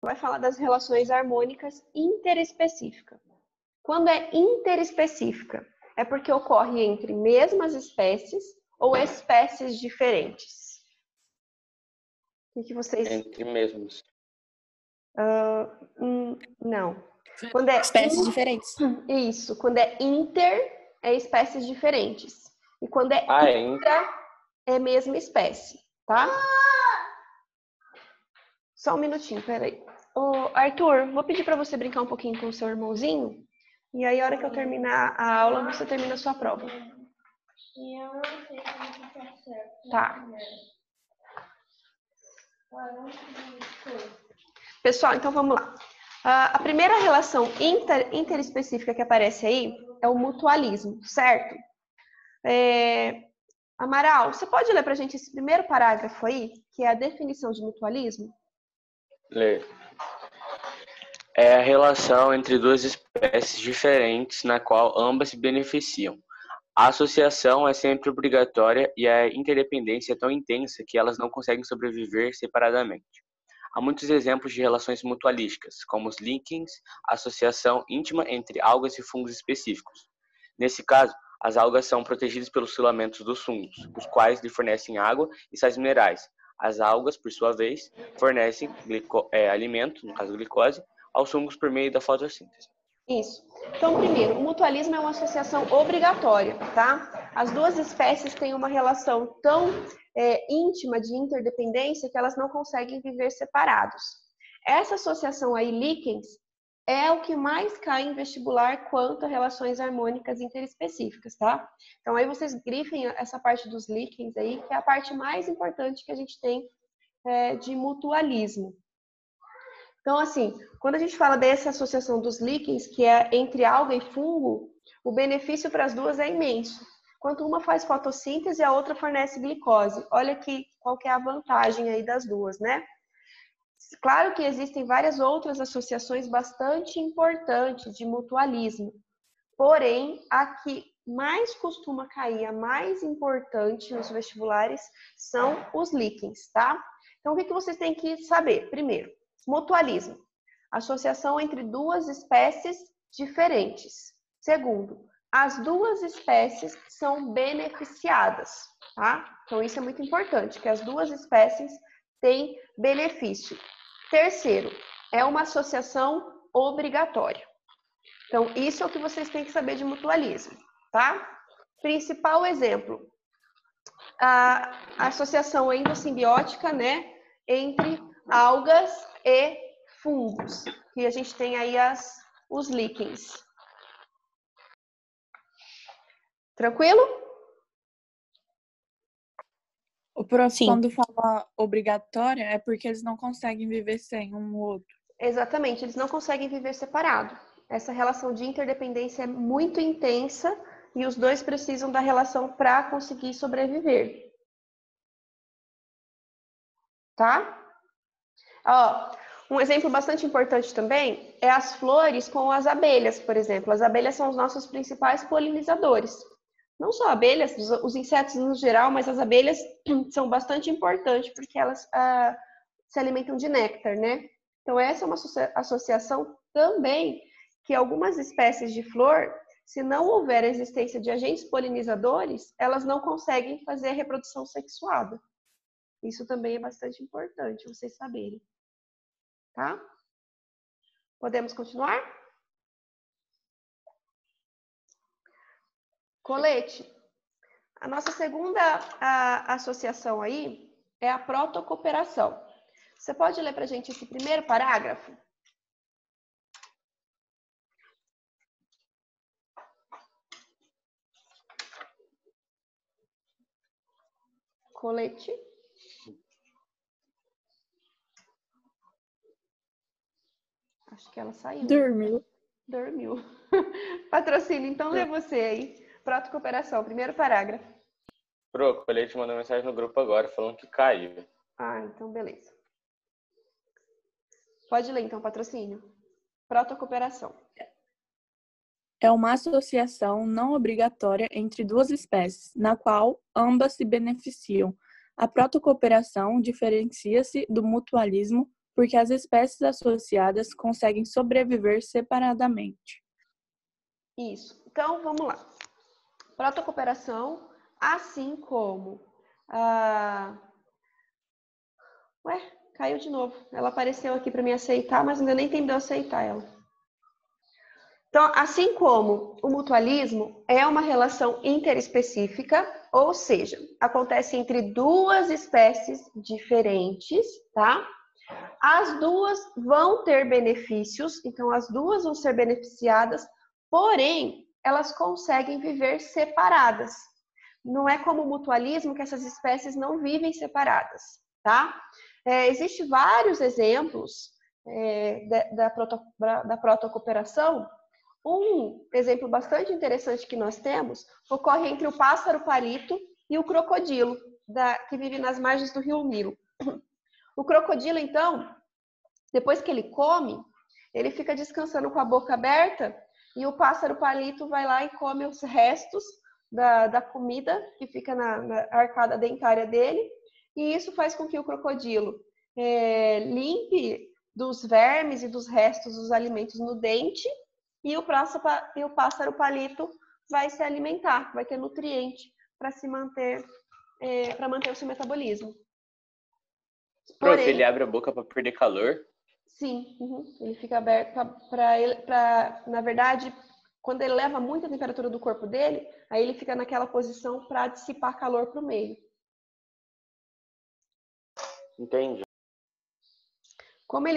vai falar das relações harmônicas interespecíficas. Quando é interespecífica, é porque ocorre entre mesmas espécies ou espécies diferentes. O que vocês... Entre mesmos. Não. Quando é espécies diferentes. Isso. Quando é inter, é espécies diferentes. E quando é intra, é mesma espécie, tá? Só um minutinho, peraí. Ô, Arthur, vou pedir para você brincar um pouquinho com o seu irmãozinho. E aí, a hora que eu terminar a aula, você termina a sua prova. Eu não sei como que tá certo. Tá. Pessoal, então vamos lá. A primeira relação interespecífica que aparece aí é o mutualismo, certo? Amaral, você pode ler para a gente esse primeiro parágrafo aí, que é a definição de mutualismo? Ler. É a relação entre duas espécies diferentes na qual ambas se beneficiam. A associação é sempre obrigatória e a interdependência é tão intensa que elas não conseguem sobreviver separadamente. Há muitos exemplos de relações mutualísticas, como os linkings, associação íntima entre algas e fungos específicos. Nesse caso, as algas são protegidas pelos filamentos dos fungos, os quais lhe fornecem água e sais minerais. As algas, por sua vez, fornecem alimento, no caso glicose, aos fungos por meio da fotossíntese. Isso. Então, primeiro, o mutualismo é uma associação obrigatória, tá? As duas espécies têm uma relação tão íntima de interdependência que elas não conseguem viver separados. Essa associação aí, líquens, é o que mais cai em vestibular quanto a relações harmônicas interespecíficas, tá? Então, aí vocês grifem essa parte dos líquens aí, que é a parte mais importante que a gente tem de mutualismo. Então, assim, quando a gente fala dessa associação dos líquens, que é entre alga e fungo, o benefício para as duas é imenso. Enquanto uma faz fotossíntese, a outra fornece glicose. Olha aqui qual que é a vantagem aí das duas, né? Claro que existem várias outras associações bastante importantes de mutualismo. Porém, a que mais costuma cair, a mais importante nos vestibulares, são os líquens, tá? Então, o que vocês têm que saber? Primeiro, mutualismo, associação entre duas espécies diferentes. Segundo, as duas espécies são beneficiadas, tá? Então, isso é muito importante, que as duas espécies têm benefício. Terceiro, é uma associação obrigatória. Então, isso é o que vocês têm que saber de mutualismo, tá? Principal exemplo, a associação endossimbiótica, né, entre algas e fungos, que a gente tem aí os líquens. Tranquilo? O próximo, quando fala obrigatória, é porque eles não conseguem viver sem um outro. Exatamente, eles não conseguem viver separado. Essa relação de interdependência é muito intensa e os dois precisam da relação para conseguir sobreviver. Tá? Ó, um exemplo bastante importante também é as flores com as abelhas, por exemplo. As abelhas são os nossos principais polinizadores. Não só abelhas, os insetos no geral, mas as abelhas são bastante importantes porque elas se alimentam de néctar, né? Então, essa é uma associação também que algumas espécies de flor, se não houver a existência de agentes polinizadores, elas não conseguem fazer a reprodução sexuada. Isso também é bastante importante vocês saberem. Tá? Podemos continuar? Colete. A nossa segunda associação aí é a protocooperação. Você pode ler para a gente esse primeiro parágrafo? Colete. Acho que ela saiu. Dormiu. Patrocínio, então lê você aí. Protocooperação, primeiro parágrafo. Pro, o Colete mandou mensagem no grupo agora, falando que caiu. Ah, então beleza. Pode ler então, patrocínio. Protocooperação. É uma associação não obrigatória entre duas espécies, na qual ambas se beneficiam. A protocooperação diferencia-se do mutualismo porque as espécies associadas conseguem sobreviver separadamente. Isso. Então, vamos lá. Protocooperação, assim como a... Ué, caiu de novo. Ela apareceu aqui para me aceitar, mas ainda nem tem de eu aceitar ela. Então, assim como o mutualismo é uma relação interespecífica, ou seja, acontece entre duas espécies diferentes, tá? As duas vão ter benefícios, então as duas vão ser beneficiadas, porém, elas conseguem viver separadas. Não é como o mutualismo que essas espécies não vivem separadas, tá? Existem vários exemplos da protocooperação. Um exemplo bastante interessante que nós temos ocorre entre o pássaro palito e o crocodilo, que vive nas margens do rio Nilo. O crocodilo, então, depois que ele come, ele fica descansando com a boca aberta e o pássaro palito vai lá e come os restos da comida que fica na arcada dentária dele, e isso faz com que o crocodilo limpe dos vermes e dos restos dos alimentos no dente, e o pássaro palito vai se alimentar, vai ter nutriente para se manter, para manter o seu metabolismo. Prof, ele abre a boca para perder calor? Sim, ele fica aberto na verdade, quando ele leva muita temperatura do corpo dele, aí ele fica naquela posição para dissipar calor para o meio. Entendi. Como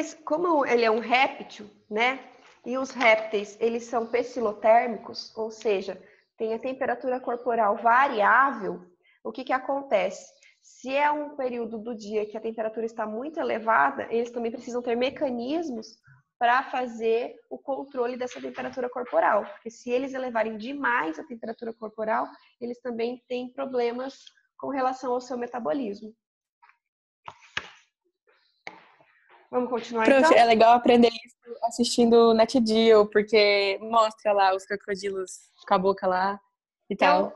ele é um réptil, né? E os répteis, eles são pecilotérmicos, ou seja, tem a temperatura corporal variável, o que acontece? Se é um período do dia que a temperatura está muito elevada, eles também precisam ter mecanismos para fazer o controle dessa temperatura corporal. Porque se eles elevarem demais a temperatura corporal, eles também têm problemas com relação ao seu metabolismo. Vamos continuar, Prof, então? é legal aprender isso assistindo Nat Geo, porque mostra lá os crocodilos com a boca lá e tal.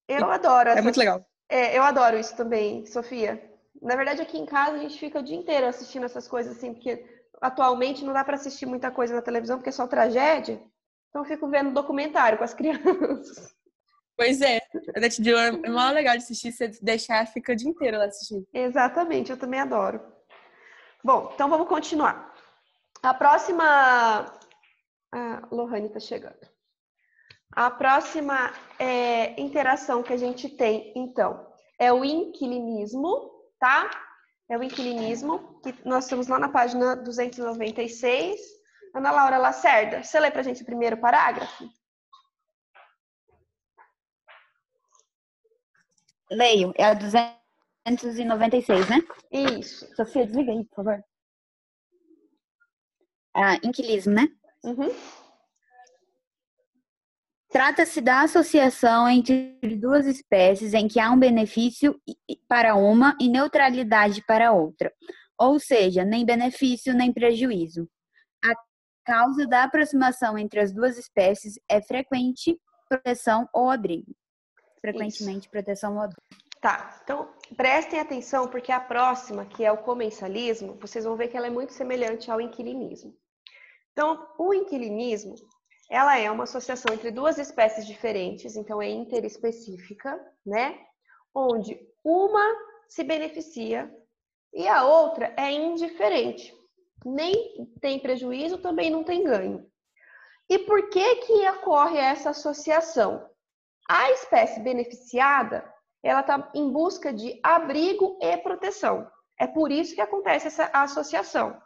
Eu adoro É muito legal. Eu adoro isso também, Sofia. Na verdade, aqui em casa a gente fica o dia inteiro assistindo essas coisas assim, porque atualmente não dá para assistir muita coisa na televisão, porque é só tragédia. Então eu fico vendo documentário com as crianças. Pois é, a Nat Geo é mó legal de assistir, você deixar, fica o dia inteiro lá assistindo. Exatamente, eu também adoro. Bom, então vamos continuar. A próxima... A Lohane está chegando. A próxima interação que a gente tem, então, é o inquilinismo, tá? É o inquilinismo, que nós estamos lá na página 296. Ana Laura Lacerda, você lê pra gente o primeiro parágrafo? Leio, é a 296, né? Isso. Sofia, desliga aí, por favor. Inquilismo, né? Uhum. Trata-se da associação entre duas espécies em que há um benefício para uma e neutralidade para outra, ou seja, nem benefício nem prejuízo. A causa da aproximação entre as duas espécies é frequente proteção ou abrigo. Frequentemente, proteção ou abrigo. Tá, então prestem atenção, porque a próxima, que é o comensalismo, vocês vão ver que ela é muito semelhante ao inquilinismo. Então, o inquilinismo, ela é uma associação entre duas espécies diferentes, então é interespecífica, né? Onde uma se beneficia e a outra é indiferente. Nem tem prejuízo, também não tem ganho. E por que ocorre essa associação? A espécie beneficiada, ela está em busca de abrigo e proteção. É por isso que acontece essa associação.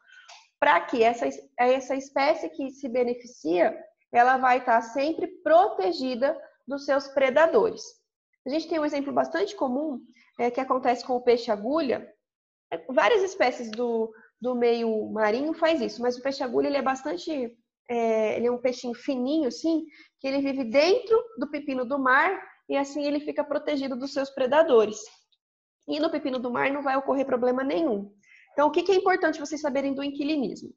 Para que essa espécie que se beneficia, ela vai estar sempre protegida dos seus predadores. A gente tem um exemplo bastante comum que acontece com o peixe-agulha. Várias espécies do meio marinho faz isso, mas o peixe-agulha ele é bastante... ele é um peixinho fininho, assim, que ele vive dentro do pepino do mar e assim ele fica protegido dos seus predadores. E no pepino do mar não vai ocorrer problema nenhum. Então, o que é importante vocês saberem do inquilinismo?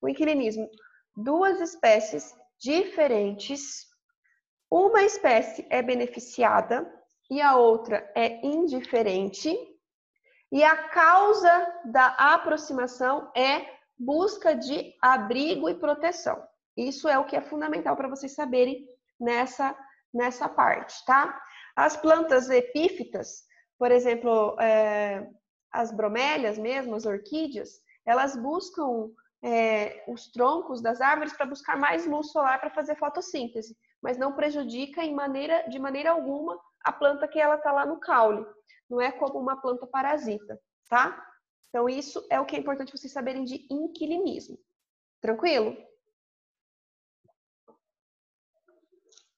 O inquilinismo, duas espécies diferentes, uma espécie é beneficiada e a outra é indiferente, e a causa da aproximação é busca de abrigo e proteção. Isso é o que é fundamental para vocês saberem nessa parte, tá? As plantas epífitas, por exemplo, as bromélias mesmo, as orquídeas, elas buscam os troncos das árvores para buscar mais luz solar para fazer fotossíntese, mas não prejudica de maneira alguma a planta que ela está lá no caule. Não é como uma planta parasita, tá? Então, isso é o que é importante vocês saberem de inquilinismo. Tranquilo?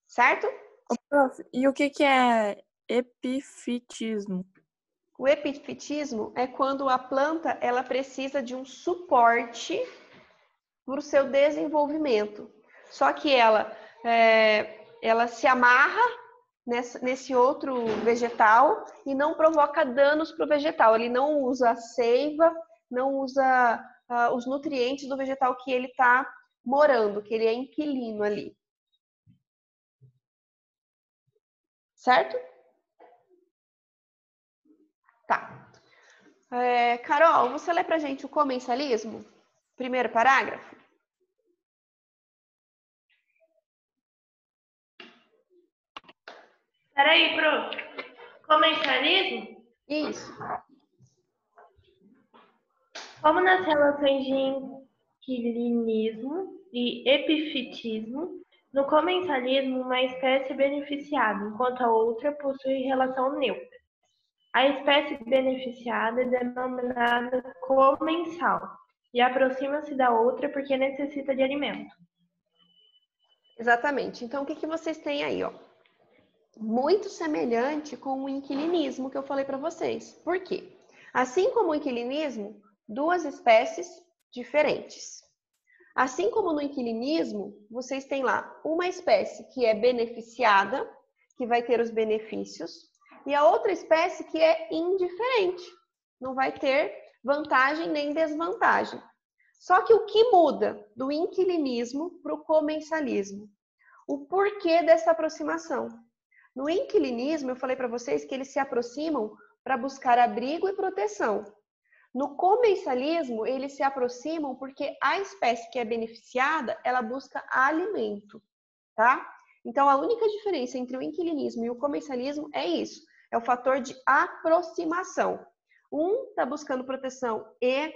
Certo? Prof, e o que é epifitismo? O epifitismo é quando a planta ela precisa de um suporte para o seu desenvolvimento. Só que ela se amarra nesse outro vegetal e não provoca danos para o vegetal. Ele não usa a seiva, não usa os nutrientes do vegetal que ele está morando, que ele é inquilino ali. Certo? Tá. Carol, você lê pra gente o comensalismo? Primeiro parágrafo? Peraí, prof. Comensalismo? Isso. Como nas relações de inquilinismo e epifitismo, no comensalismo uma espécie é beneficiada, enquanto a outra possui relação neutra. A espécie beneficiada é denominada comensal e aproxima-se da outra porque necessita de alimento. Exatamente. Então, o que vocês têm aí, ó? Muito semelhante com o inquilinismo que eu falei para vocês. Por quê? Assim como o inquilinismo, duas espécies diferentes. Assim como no inquilinismo, vocês têm lá uma espécie que é beneficiada, que vai ter os benefícios, e a outra espécie que é indiferente, não vai ter vantagem nem desvantagem. Só que o que muda do inquilinismo para o comensalismo? O porquê dessa aproximação? No inquilinismo, eu falei para vocês que eles se aproximam para buscar abrigo e proteção. No comensalismo, eles se aproximam porque a espécie que é beneficiada, ela busca alimento, tá? Então, a única diferença entre o inquilinismo e o comensalismo é isso, é o fator de aproximação. Um está buscando proteção e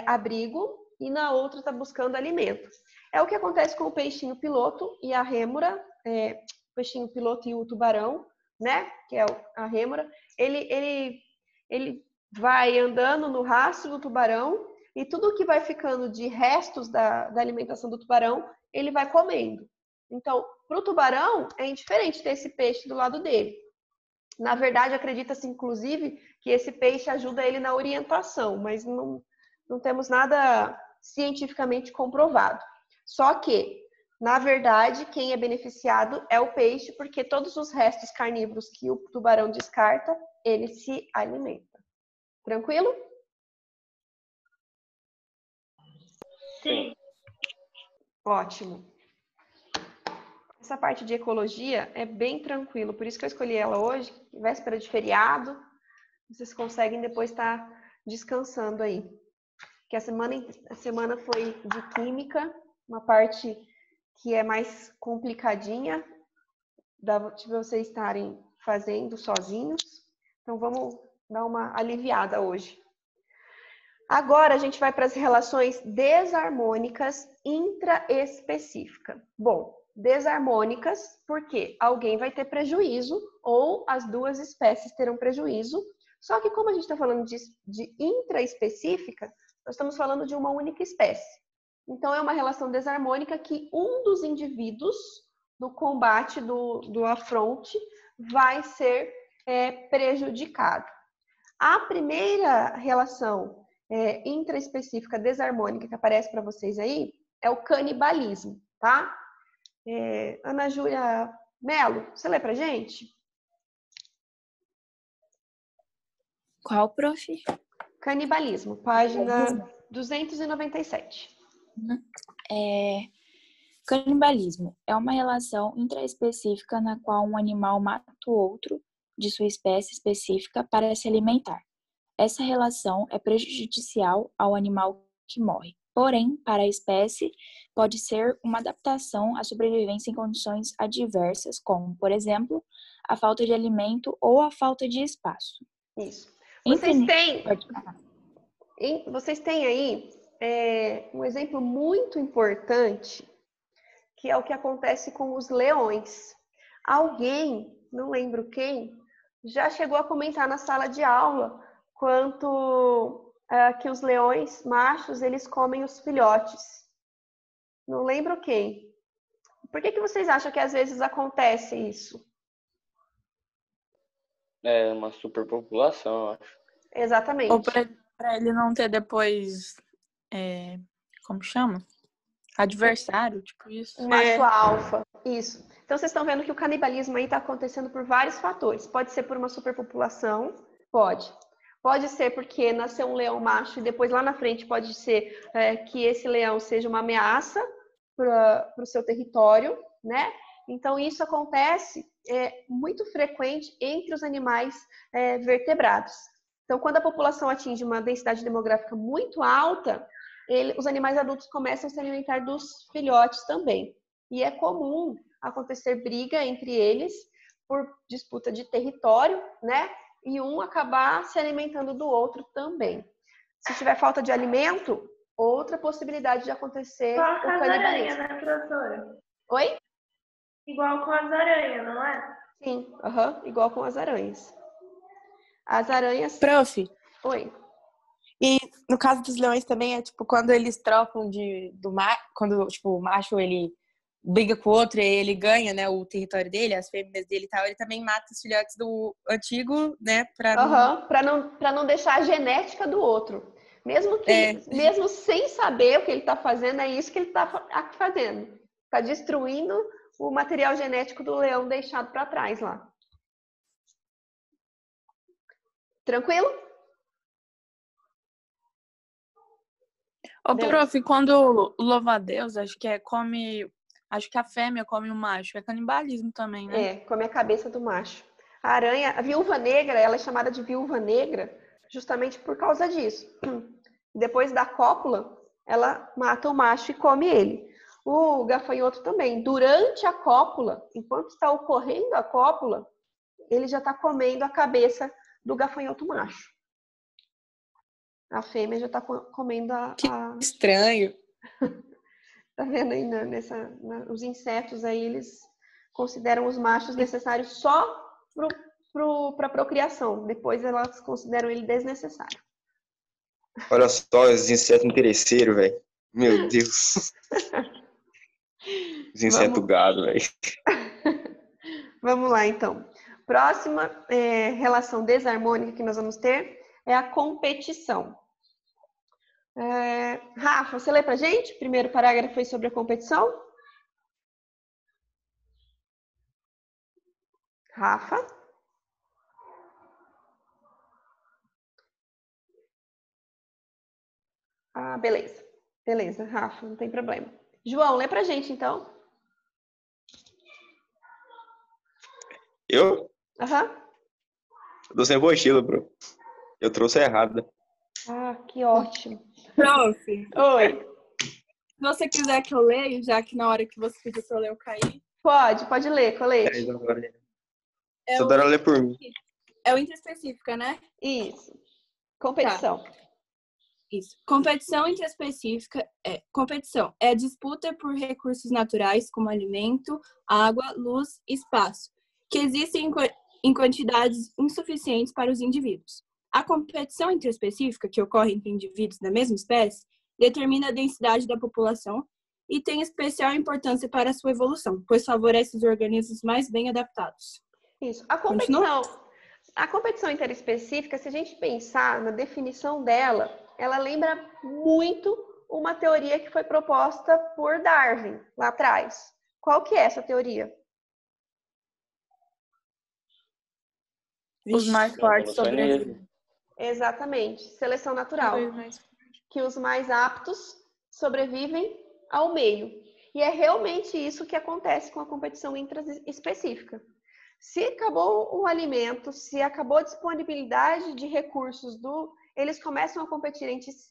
abrigo, e na outra está buscando alimento. É o que acontece com o peixinho piloto e a rêmora, o peixinho piloto e o tubarão, né? Que é a rêmora. Ele vai andando no rastro do tubarão e tudo que vai ficando de restos da alimentação do tubarão, ele vai comendo. Então, para o tubarão, é indiferente ter esse peixe do lado dele. Na verdade, acredita-se, inclusive, que esse peixe ajuda ele na orientação, mas não temos nada cientificamente comprovado. Só que, na verdade, quem é beneficiado é o peixe, porque todos os restos carnívoros que o tubarão descarta, ele se alimenta. Tranquilo? Sim. Ótimo. Essa parte de ecologia é bem tranquilo, por isso que eu escolhi ela hoje, véspera de feriado. Vocês conseguem depois estar descansando aí. Que a semana foi de química, uma parte que é mais complicadinha de vocês estarem fazendo sozinhos. Então, vamos dar uma aliviada hoje. Agora, a gente vai para as relações desarmônicas intraespecíficas. Bom, desarmônicas porque alguém vai ter prejuízo ou as duas espécies terão prejuízo. Só que como a gente está falando de intraespecífica, nós estamos falando de uma única espécie. Então, é uma relação desarmônica que um dos indivíduos do combate, do afronte, vai ser prejudicado. A primeira relação intraespecífica desarmônica que aparece para vocês aí é o canibalismo, tá? Ana Júlia Melo, você lê pra gente? Qual, prof? Canibalismo, página 297. Canibalismo é uma relação intraespecífica na qual um animal mata o outro de sua espécie específica para se alimentar. Essa relação é prejudicial ao animal que morre. Porém, para a espécie, pode ser uma adaptação à sobrevivência em condições adversas, como, por exemplo, a falta de alimento ou a falta de espaço. Isso. Enfim, Vocês têm aí um exemplo muito importante, que é o que acontece com os leões. Alguém, não lembro quem, já chegou a comentar na sala de aula quanto que os leões machos, eles comem os filhotes. Não lembro quem. Por que vocês acham que às vezes acontece isso? É uma superpopulação, eu acho. Exatamente. Ou para ele não ter depois, como chama? Adversário, tipo isso. Um macho alfa, isso. Então, vocês estão vendo que o canibalismo aí está acontecendo por vários fatores. Pode ser por uma superpopulação, pode. Pode ser porque nasceu um leão macho e depois lá na frente pode ser que esse leão seja uma ameaça para o seu território, né? Então, isso acontece muito frequente entre os animais vertebrados. Então, quando a população atinge uma densidade demográfica muito alta, os animais adultos começam a se alimentar dos filhotes também. E é comum acontecer briga entre eles por disputa de território, né? E um acabar se alimentando do outro também. Se tiver falta de alimento, outra possibilidade de acontecer Igual o com as canibalismo. aranhas, né, professora? Oi? Igual com as aranhas, não é? Sim, igual com as aranhas. As aranhas... Prof, Oi. e no caso dos leões também é tipo quando eles trocam quando tipo, o macho ele briga com o outro e ele ganha, né, o território dele, as fêmeas dele e tal, ele também mata os filhotes do antigo, né, Para não deixar a genética do outro. Mesmo sem saber o que ele está fazendo, é isso que ele está fazendo. Está destruindo o material genético do leão deixado para trás lá. Tranquilo? Ô, prof, quando o louva-a-Deus, acho que a fêmea come o macho, é canibalismo também, né? Come a cabeça do macho. A aranha, a viúva negra, ela é chamada de viúva negra justamente por causa disso. Depois da cópula, ela mata o macho e come ele. O gafanhoto também. Durante a cópula, enquanto está ocorrendo a cópula, ele já está comendo a cabeça do gafanhoto macho. A fêmea já está comendo Que estranho. Tá vendo aí os insetos aí, eles consideram os machos necessários só para procriação. Depois elas consideram ele desnecessário. Olha só, os insetos interesseiros, velho. Meu Deus. Os insetos gado, velho. Vamos lá, então. Próxima relação desarmônica que nós vamos ter é a competição. Rafa, você lê pra gente? O primeiro parágrafo foi sobre a competição. Rafa? Ah, beleza. Beleza, Rafa, não tem problema. João, lê pra gente, então. Eu? Eu tô sem mochila, bro. Eu trouxe errada. Ah, que ótimo. Prof. Oi. Se você quiser que eu leia, já que na hora que você pediu pra eu ler, eu caí. Pode ler, Colete. Só ler por mim. É o interespecífica, né? Isso. Competição. Tá. Isso. Competição interespecífica competição. É a disputa por recursos naturais, como alimento, água, luz e espaço, que existem em quantidades insuficientes para os indivíduos. A competição interespecífica, que ocorre entre indivíduos da mesma espécie, determina a densidade da população e tem especial importância para a sua evolução, pois favorece os organismos mais bem adaptados. Isso. A competição interespecífica, se a gente pensar na definição dela, ela lembra muito uma teoria que foi proposta por Darwin lá atrás. Qual que é essa teoria? Os mais fortes sobrevivem. Exatamente. Seleção natural. Que os mais aptos sobrevivem ao meio. E é realmente isso que acontece com a competição intraespecífica. Se acabou o alimento, se acabou a disponibilidade de recursos eles começam a competir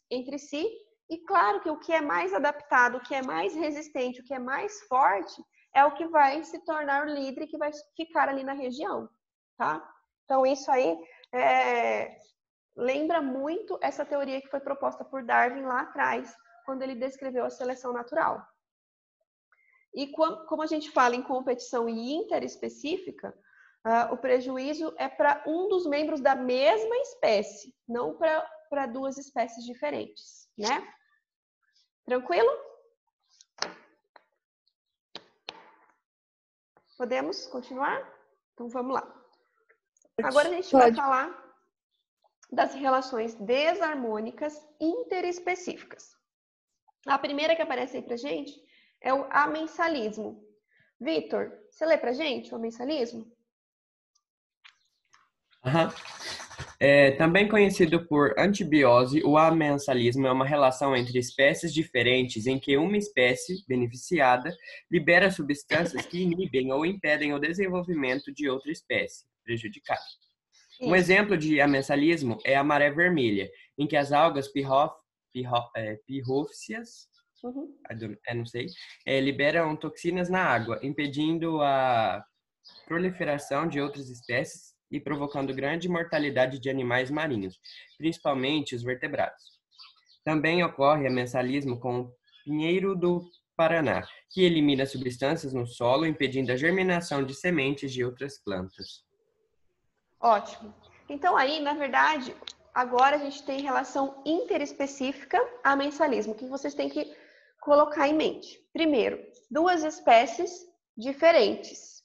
entre si E claro que o que é mais adaptado, o que é mais resistente, o que é mais forte, é o que vai se tornar o líder e que vai ficar ali na região, tá? Então, isso aí lembra muito essa teoria que foi proposta por Darwin lá atrás, quando ele descreveu a seleção natural. E como a gente fala em competição e interespecífica, o prejuízo é para um dos membros da mesma espécie, não para duas espécies diferentes, né? Tranquilo? Podemos continuar? Então vamos lá. Agora a gente vai falar das relações desarmônicas interespecíficas. A primeira que aparece aí pra gente é o amensalismo. Vitor, você lê pra gente o amensalismo? Também conhecido por antibiose, o amensalismo é uma relação entre espécies diferentes em que uma espécie beneficiada libera substâncias que inibem ou impedem o desenvolvimento de outra espécie prejudicada. Um exemplo de amensalismo é a maré vermelha, em que as algas pirrófias liberam toxinas na água, impedindo a proliferação de outras espécies e provocando grande mortalidade de animais marinhos, principalmente os vertebrados. Também ocorre amensalismo com o pinheiro do Paraná, que elimina substâncias no solo, impedindo a germinação de sementes de outras plantas. Ótimo. Então aí, na verdade, agora a gente tem relação interespecífica amensalismo, que vocês têm que colocar em mente. Primeiro, duas espécies diferentes.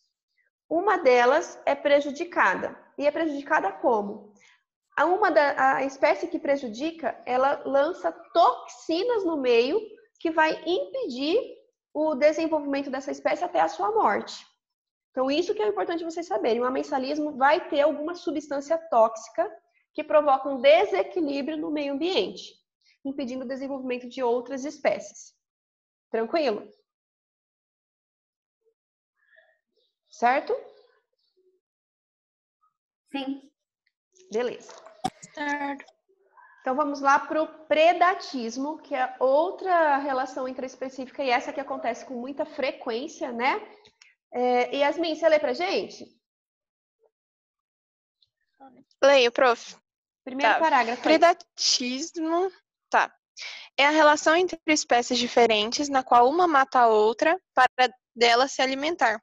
Uma delas é prejudicada. E é prejudicada como? A espécie que prejudica, ela lança toxinas no meio que vai impedir o desenvolvimento dessa espécie até a sua morte. Então, isso que é importante vocês saberem. O amensalismo vai ter alguma substância tóxica que provoca um desequilíbrio no meio ambiente, impedindo o desenvolvimento de outras espécies. Tranquilo? Certo? Sim. Beleza. Certo. Então, vamos lá para o predatismo, que é outra relação intraespecífica e essa que acontece com muita frequência, né? Yasmin, você lê pra gente? Leio, prof. Primeiro parágrafo. Predatismo. Tá. É a relação entre espécies diferentes, na qual uma mata a outra para dela se alimentar.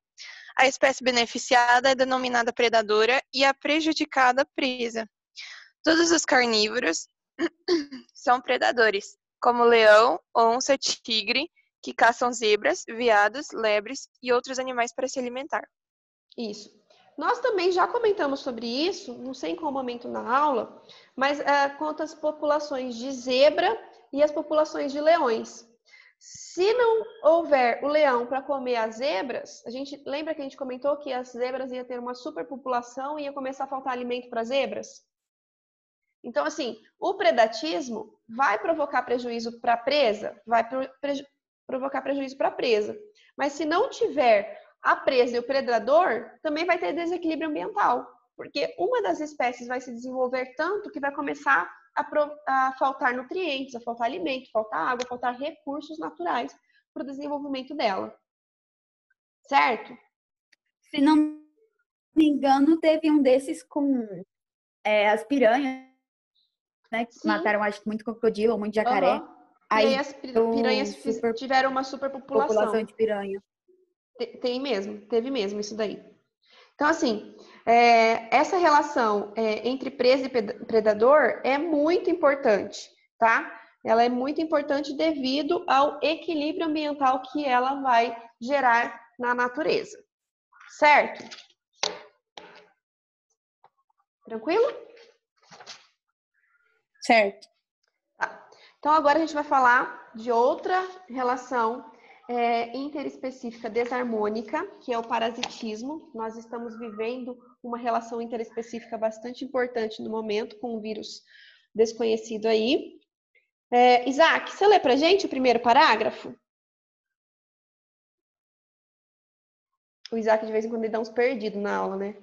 A espécie beneficiada é denominada predadora e a prejudicada presa. Todos os carnívoros são predadores, como leão, onça, tigre, que caçam zebras, veados, lebres e outros animais para se alimentar. Isso. Nós também já comentamos sobre isso, não sei em qual momento na aula, mas quanto às populações de zebra e as populações de leões. Se não houver o leão para comer as zebras, lembra que a gente comentou que as zebras iam ter uma superpopulação e ia começar a faltar alimento para zebras? Então, assim, o predatismo vai provocar prejuízo para a presa? Vai provocar prejuízo para a presa. Mas se não tiver a presa e o predador, também vai ter desequilíbrio ambiental. Porque uma das espécies vai se desenvolver tanto que vai começar a faltar nutrientes, a faltar alimento, faltar água, faltar recursos naturais para o desenvolvimento dela. Certo? Se não me engano, teve um desses com as piranhas, né? Que mataram, acho que muito crocodilo, muito jacaré. Uhum. E aí as piranhas tiveram uma superpopulação. População de piranha. Teve mesmo isso daí. Então, assim, essa relação entre presa e predador é muito importante, tá? Ela é muito importante devido ao equilíbrio ambiental que ela vai gerar na natureza. Certo? Tranquilo? Certo. Tá. Então, agora a gente vai falar de outra relação interespecífica desarmônica, que é o parasitismo. Nós estamos vivendo uma relação interespecífica bastante importante no momento, com um vírus desconhecido aí. Isaac, você lê pra gente o primeiro parágrafo? O Isaac, de vez em quando, ele dá uns perdidos na aula, né?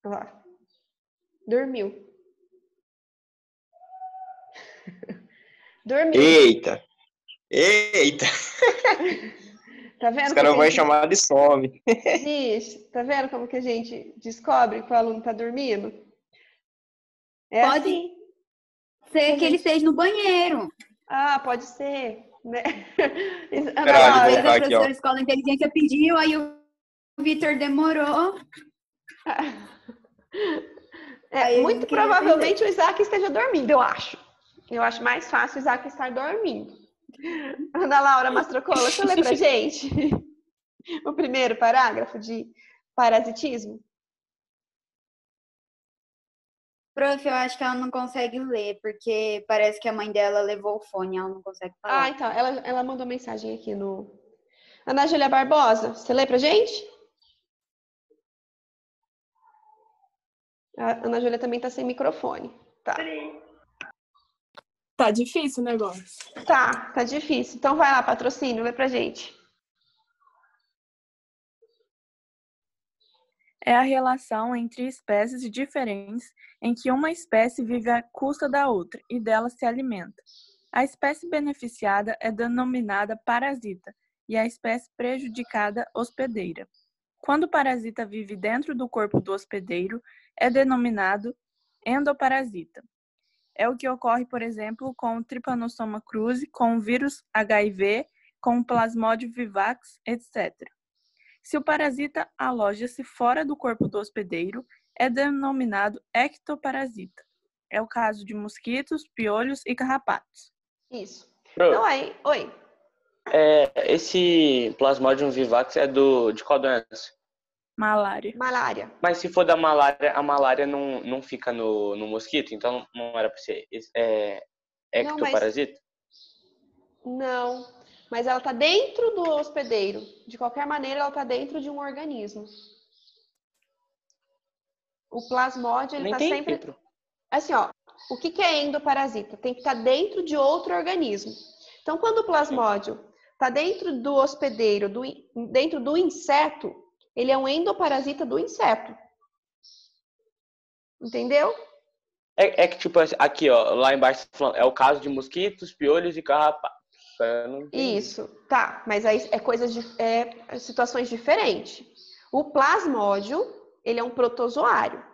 Olha lá. Dormiu. Dormindo. Eita! Eita! Tá vendo? Os caras como vão que chamar de some. Vixe, tá vendo como que a gente descobre que o aluno tá dormindo? É Pode assim. ser que ele esteja no banheiro. Ah, pode ser, né? Ana Pera, eu vou Às vezes Laura, colocar a aqui, professora ó. de escola de inteligência pediu, aí o Vitor demorou. Aí ele não muito queria provavelmente o Isaac esteja dormindo, eu acho. Eu acho mais fácil o Isaac estar dormindo. Ana Laura Mastrocola, você lê pra gente o primeiro parágrafo de parasitismo? Prof, eu acho que ela não consegue ler, porque parece que a mãe dela levou o fone, ela não consegue falar. Ah, então, ela mandou mensagem aqui no... Ana Júlia Barbosa, você lê pra gente? A Ana Júlia também tá sem microfone. Tá difícil o negócio. Tá difícil. Então vai lá, patrocínio, lê pra gente. É a relação entre espécies diferentes em que uma espécie vive à custa da outra e dela se alimenta. A espécie beneficiada é denominada parasita e a espécie prejudicada hospedeira. Quando o parasita vive dentro do corpo do hospedeiro, é denominado endoparasita. É o que ocorre, por exemplo, com o Trypanosoma cruzi, com o vírus HIV, com o Plasmodium vivax, etc. Se o parasita aloja-se fora do corpo do hospedeiro, é denominado ectoparasita. É o caso de mosquitos, piolhos e carrapatos. Isso. Pro, Então aí, oi. esse Plasmodium vivax é de qual doença? Malária. Malária. Mas se for da malária, a malária não fica no mosquito, então não era para ser ectoparasita? Não, mas ela tá dentro do hospedeiro. De qualquer maneira, ela tá dentro de um organismo. O plasmódio, ele Nem tá tem sempre... Pro. Assim, ó, o que é endoparasita? Tem que estar dentro de outro organismo. Então, quando o plasmódio está dentro do hospedeiro, dentro do inseto, ele é um endoparasita do inseto. Entendeu? É que, tipo, aqui, ó, lá embaixo, tá falando, é o caso de mosquitos, piolhos e carrapatos. Eu não entendi. Isso, tá. Mas aí é situações diferentes. O plasmódio, ele é um protozoário.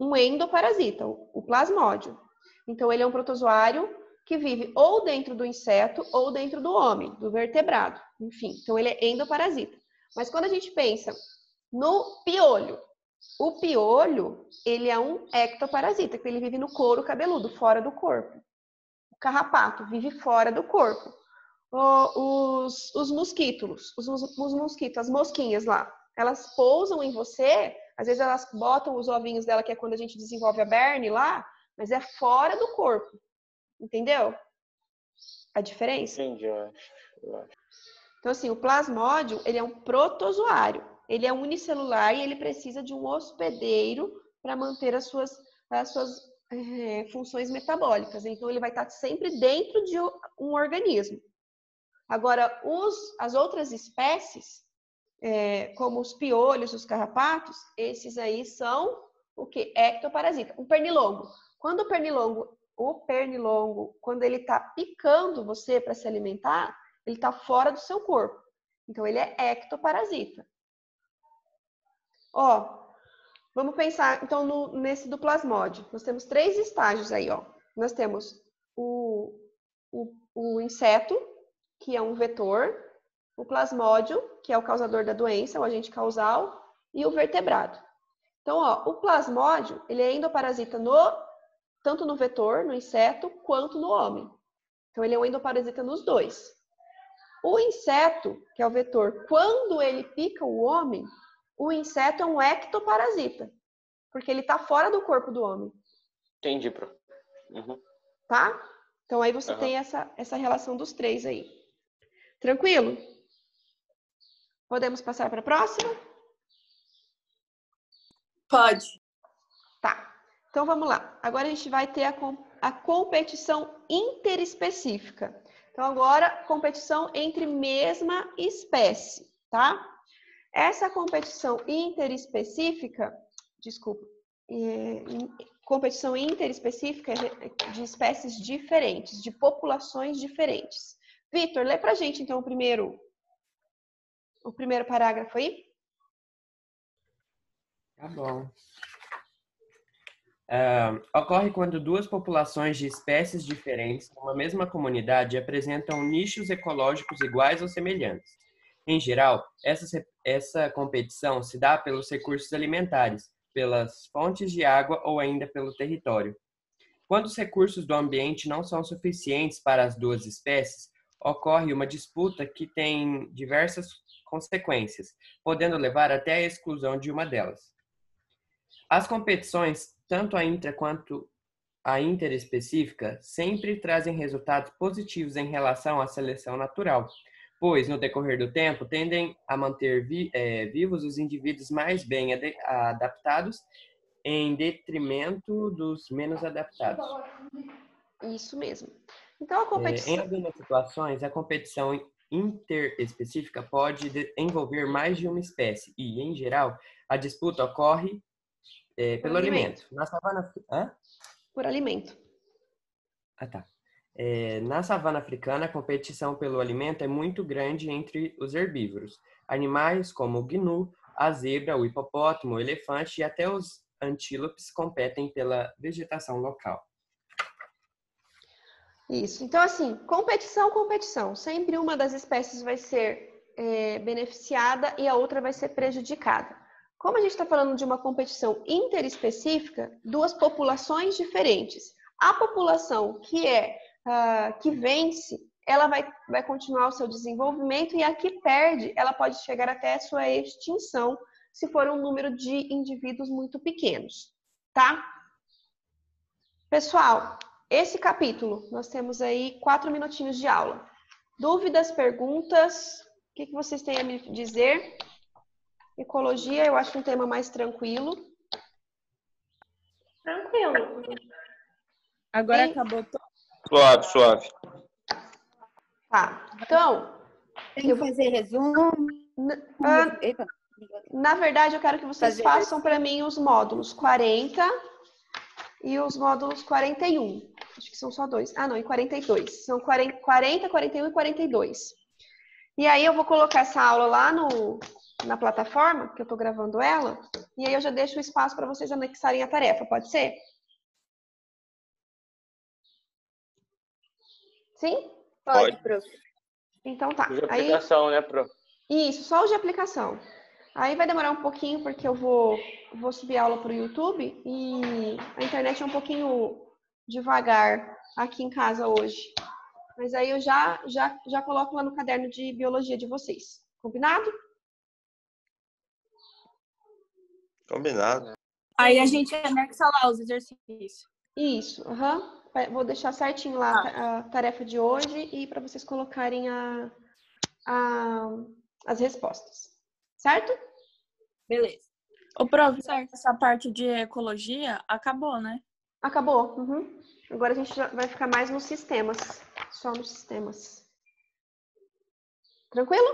Um endoparasita, o plasmódio. Então, ele é um protozoário que vive ou dentro do inseto ou dentro do homem, do vertebrado. Enfim, então ele é endoparasita. Mas quando a gente pensa no piolho, o piolho, ele é um ectoparasita, que ele vive no couro cabeludo, fora do corpo. O carrapato vive fora do corpo. Os mosquitos, os mosquitos, as mosquinhas lá, elas pousam em você, às vezes elas botam os ovinhos dela, que é quando a gente desenvolve a berne lá, mas é fora do corpo. Entendeu? A diferença? Entendi, eu acho. Então, assim, o plasmódio, ele é um protozoário. Ele é unicelular e ele precisa de um hospedeiro para manter as suas funções metabólicas. Então, ele vai estar sempre dentro de um organismo. Agora, as outras espécies, como os piolhos, os carrapatos, esses aí são o quê? Ectoparasita. Um pernilongo. Quando o pernilongo, quando ele está picando você para se alimentar, ele está fora do seu corpo. Então, ele é ectoparasita. Ó, vamos pensar, então, nesse do plasmódio. Nós temos 3 estágios aí, ó. Nós temos o inseto, que é um vetor, o plasmódio, que é o causador da doença, o agente causal, e o vertebrado. Então, ó, o plasmódio, ele é endoparasita tanto no vetor, no inseto, quanto no homem. Então, ele é um endoparasita nos dois. O inseto, que é o vetor, quando ele pica o homem, o inseto é um ectoparasita, porque ele está fora do corpo do homem. Entendi, Pro. Uhum. Tá? Então, aí você tem essa relação dos 3 aí. Tranquilo? Podemos passar para a próxima? Pode. Tá. Então, vamos lá. Agora a gente vai ter a competição interespecífica. Então, agora, competição entre mesma espécie, tá? Essa competição interespecífica, competição interespecífica de espécies diferentes, de populações diferentes. Vitor, lê pra gente, então, o primeiro parágrafo aí. Tá bom. Ocorre quando duas populações de espécies diferentes numa mesma comunidade apresentam nichos ecológicos iguais ou semelhantes. Em geral, essa competição se dá pelos recursos alimentares, pelas fontes de água ou ainda pelo território. Quando os recursos do ambiente não são suficientes para as duas espécies, ocorre uma disputa que tem diversas consequências, podendo levar até a exclusão de uma delas. As competições, tanto a intra quanto a interespecífica, sempre trazem resultados positivos em relação à seleção natural, pois, no decorrer do tempo, tendem a manter vivos os indivíduos mais bem adaptados em detrimento dos menos adaptados. Isso mesmo. Então, a competição... Em algumas situações, a competição interespecífica pode envolver mais de uma espécie e, em geral, a disputa ocorre pelo alimento. Na savana... Por alimento. Tá. Na savana africana, a competição pelo alimento é muito grande entre os herbívoros. Animais como o gnu, a zebra, o hipopótamo, o elefante e até os antílopes competem pela vegetação local. Isso. Então, assim, competição. Sempre uma das espécies vai ser beneficiada e a outra vai ser prejudicada. Como a gente está falando de uma competição interespecífica, duas populações diferentes. A população que vence, ela vai continuar o seu desenvolvimento e a que perde, ela pode chegar até a sua extinção, se for um número de indivíduos muito pequenos, tá? Pessoal, esse capítulo, nós temos aí 4 minutinhos de aula. Dúvidas, perguntas, o que vocês têm a me dizer? Ecologia, eu acho um tema mais tranquilo. Tranquilo. Agora acabou todo. Suave. Tá, então... Tem que fazer resumo. Na verdade, eu quero que vocês façam para mim os módulos 40 e os módulos 41. Acho que são só 2. Ah, não, e 42. São 40, 41 e 42. E aí eu vou colocar essa aula lá na plataforma, que eu estou gravando ela, e aí eu já deixo o espaço para vocês anexarem a tarefa, pode ser? Sim? Pode, prof. Então tá. De aplicação, aí, né, prof? Isso, só o de aplicação. Aí vai demorar um pouquinho, porque eu vou subir a aula para o YouTube e a internet é um pouquinho devagar aqui em casa hoje. Mas aí eu já coloco lá no caderno de biologia de vocês. Combinado? Combinado. Aí a gente anexa lá os exercícios. Isso, vou deixar certinho lá a tarefa de hoje e para vocês colocarem as respostas. Certo? Beleza. Ô, prof, essa parte de ecologia acabou, né? Acabou. Agora a gente já vai ficar mais nos sistemas. Só nos sistemas. Tranquilo?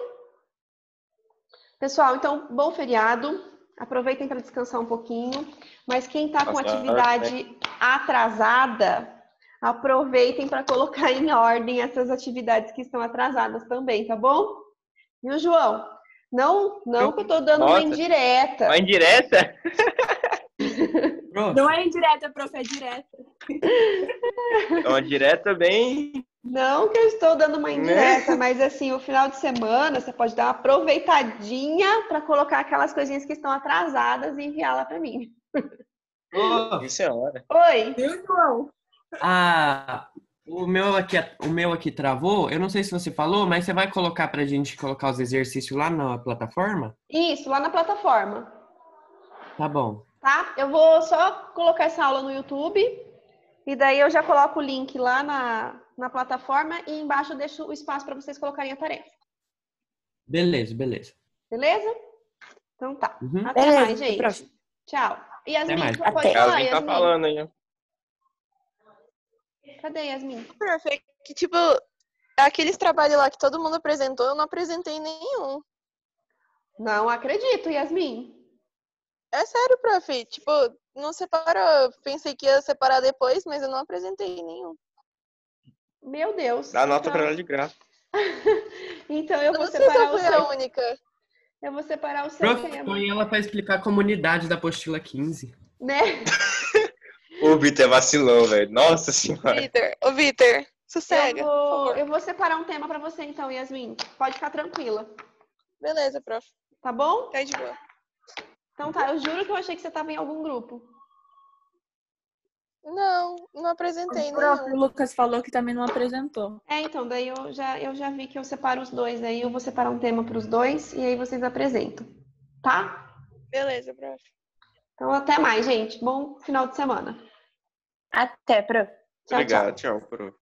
Pessoal, então, bom feriado. Aproveitem para descansar um pouquinho. Mas quem está com atividade atrasada, aproveitem para colocar em ordem essas atividades que estão atrasadas também, tá bom? Viu, João? Não que eu tô dando uma indireta. Uma indireta? Não é indireta, prof, é direta. É uma direta bem... Não que eu estou dando uma indireta, mas assim, o final de semana você pode dar uma aproveitadinha para colocar aquelas coisinhas que estão atrasadas e enviá-la para mim. Isso é hora. Oi. Viu, João? O meu aqui travou. Eu não sei se você falou, mas você vai colocar pra gente colocar os exercícios lá na plataforma? Isso, lá na plataforma. Tá bom. Tá? Eu vou só colocar essa aula no YouTube e daí eu já coloco o link lá na plataforma e embaixo eu deixo o espaço para vocês colocarem a tarefa. Beleza. Beleza? Então tá. Uhum. Até mais, gente. Próximo. Tchau. Yasmin, mais. pode falar, Yasmin tá Yasmin? falando aí. Cadê, Yasmin? Perfeito. Que, tipo, aqueles trabalhos lá que todo mundo apresentou, eu não apresentei nenhum. Não acredito, Yasmin. É sério, prof. Tipo, não separou. Pensei que ia separar depois, mas eu não apresentei nenhum. Meu Deus. Dá nota pra Então, ela de graça. então eu Eu vou não sei se eu separar o fui a seu. única. Eu vou separar o seu Prof, tema, põe ela para explicar a comunidade da apostila 15. né? O Vitor é vacilão, velho. Nossa senhora. Ô, Vitor, sossega, por favor. Eu vou separar um tema para você então, Yasmin. Pode ficar tranquila. Beleza, prof. Tá bom? Tá de boa. Então tá, eu juro que eu achei que você estava em algum grupo. Não apresentei O próprio nenhum. Lucas falou que também não apresentou. Então, daí eu já vi que eu separo os dois. Aí eu vou separar um tema para os dois e aí vocês apresentam. Tá? Beleza, prof. Então até mais, gente. Bom final de semana. Até, prof. Tchau, tchau. Obrigado, tchau, prof.